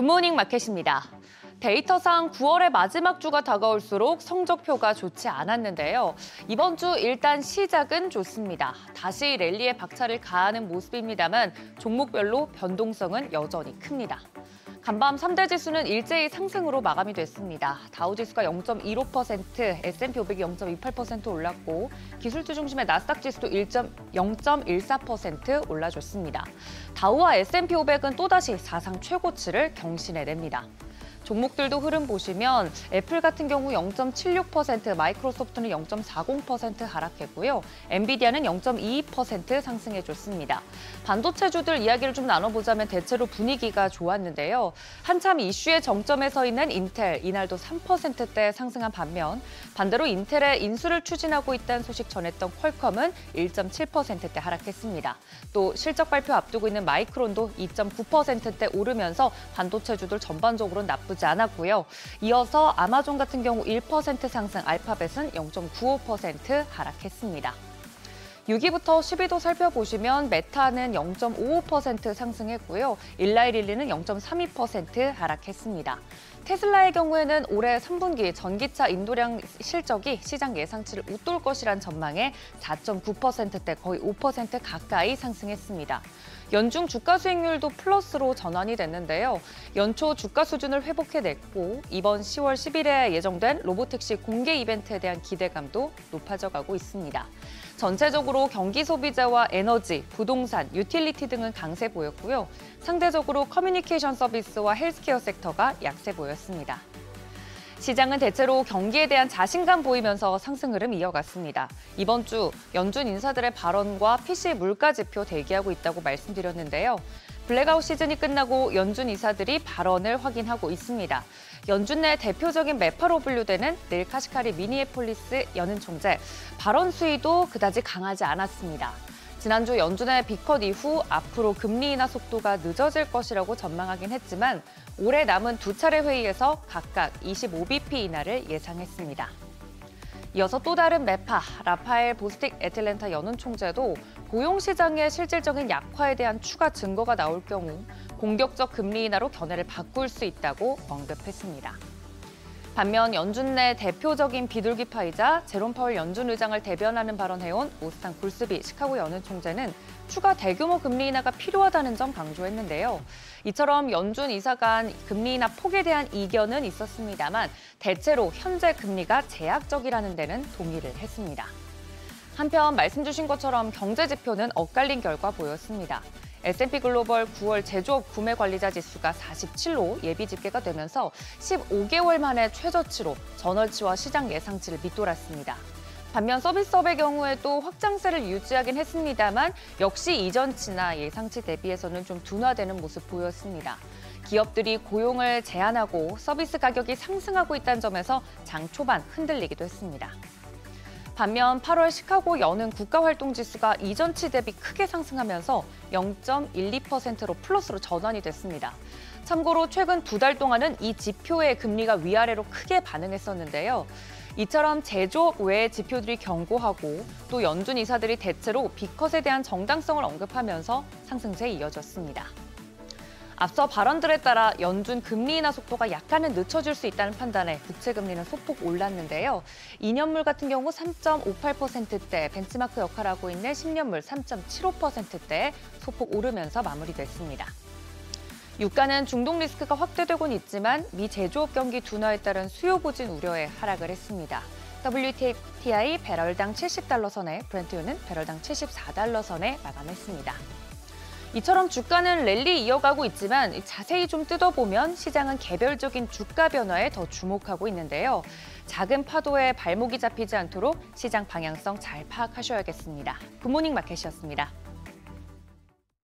굿모닝 마켓입니다. 데이터상 9월의 마지막 주가 다가올수록 성적표가 좋지 않았는데요. 이번 주 일단 시작은 좋습니다. 다시 랠리에 박차를 가하는 모습입니다만 종목별로 변동성은 여전히 큽니다. 간밤 3대 지수는 일제히 상승으로 마감이 됐습니다. 다우지수가 0.15%, S&P 500이 0.28% 올랐고 기술주 중심의 나스닥 지수도 0.14% 올라줬습니다. 다우와 S&P 500은 또다시 사상 최고치를 경신해냅니다. 종목들도 흐름 보시면 애플 같은 경우 0.76%, 마이크로소프트는 0.40% 하락했고요. 엔비디아는 0.22% 상승해줬습니다. 반도체주들 이야기를 좀 나눠보자면 대체로 분위기가 좋았는데요. 한참 이슈의 정점에 서 있는 인텔, 이날도 3%대 상승한 반면 반대로 인텔의 인수를 추진하고 있다는 소식 전했던 퀄컴은 1.7%대 하락했습니다. 또 실적 발표 앞두고 있는 마이크론도 2.9%대 오르면서 반도체주들 전반적으로 나쁘지 않았고요. 이어서 아마존 같은 경우 1% 상승, 알파벳은 0.95% 하락했습니다. 6위부터 10위도 살펴보시면 메타는 0.55% 상승했고요. 일라이릴리는 0.32% 하락했습니다. 테슬라의 경우에는 올해 3분기 전기차 인도량 실적이 시장 예상치를 웃돌 것이란 전망에 4.9%대 거의 5% 가까이 상승했습니다. 연중 주가 수익률도 플러스로 전환이 됐는데요. 연초 주가 수준을 회복해냈고 이번 10월 10일에 예정된 로보택시 공개 이벤트에 대한 기대감도 높아져가고 있습니다. 전체적으로 경기 소비자와 에너지, 부동산, 유틸리티 등은 강세 보였고요. 상대적으로 커뮤니케이션 서비스와 헬스케어 섹터가 약세 보였습니다. 시장은 대체로 경기에 대한 자신감 보이면서 상승 흐름 이어갔습니다. 이번 주 연준 인사들의 발언과 PC 물가 지표 대기하고 있다고 말씀드렸는데요. 블랙아웃 시즌이 끝나고 연준 이사들이 발언을 확인하고 있습니다. 연준 내 대표적인 매파로 분류되는 닐 카시카리 미니애폴리스 연은 총재, 발언 수위도 그다지 강하지 않았습니다. 지난주 연준의 빅컷 이후 앞으로 금리 인하 속도가 늦어질 것이라고 전망하긴 했지만 올해 남은 두 차례 회의에서 각각 25bp 인하를 예상했습니다. 이어서 또 다른 매파, 라파엘 보스틱 애틀랜타 연은 총재도 고용시장의 실질적인 약화에 대한 추가 증거가 나올 경우 공격적 금리 인하로 견해를 바꿀 수 있다고 언급했습니다. 반면 연준 내 대표적인 비둘기파이자 제롬 파월 연준 의장을 대변하는 발언해온 오스탄 굴스비 시카고 연은 총재는 추가 대규모 금리 인하가 필요하다는 점 강조했는데요. 이처럼 연준 이사 간 금리 인하 폭에 대한 이견은 있었습니다만 대체로 현재 금리가 제약적이라는 데는 동의를 했습니다. 한편 말씀 주신 것처럼 경제 지표는 엇갈린 결과 보였습니다. S&P 글로벌 9월 제조업 구매 관리자 지수가 47로 예비 집계가 되면서 15개월 만에 최저치로 전월치와 시장 예상치를 밑돌았습니다. 반면 서비스업의 경우에도 확장세를 유지하긴 했습니다만 역시 이전치나 예상치 대비해서는 좀 둔화되는 모습 보였습니다. 기업들이 고용을 제한하고 서비스 가격이 상승하고 있다는 점에서 장 초반 흔들리기도 했습니다. 반면 8월 시카고 연은 국가활동지수가 이전치 대비 크게 상승하면서 0.12%로 플러스로 전환이 됐습니다. 참고로 최근 두 달 동안은 이 지표의 금리가 위아래로 크게 반응했었는데요. 이처럼 제조업 외의 지표들이 견고하고 또 연준 이사들이 대체로 빅컷에 대한 정당성을 언급하면서 상승세에 이어졌습니다. 앞서 발언들에 따라 연준 금리 인하 속도가 약간은 늦춰질 수 있다는 판단에 국채 금리는 소폭 올랐는데요. 2년물 같은 경우 3.58%대, 벤치마크 역할을 하고 있는 10년물 3.75%대에 소폭 오르면서 마무리됐습니다. 유가는 중동 리스크가 확대되곤 있지만 미 제조업 경기 둔화에 따른 수요 부진 우려에 하락을 했습니다. WTI 배럴당 70달러 선에, 브렌트유는 배럴당 74달러 선에 마감했습니다. 이처럼 주가는 랠리 이어가고 있지만 자세히 좀 뜯어보면 시장은 개별적인 주가 변화에 더 주목하고 있는데요. 작은 파도에 발목이 잡히지 않도록 시장 방향성 잘 파악하셔야겠습니다. 굿모닝 마켓이었습니다.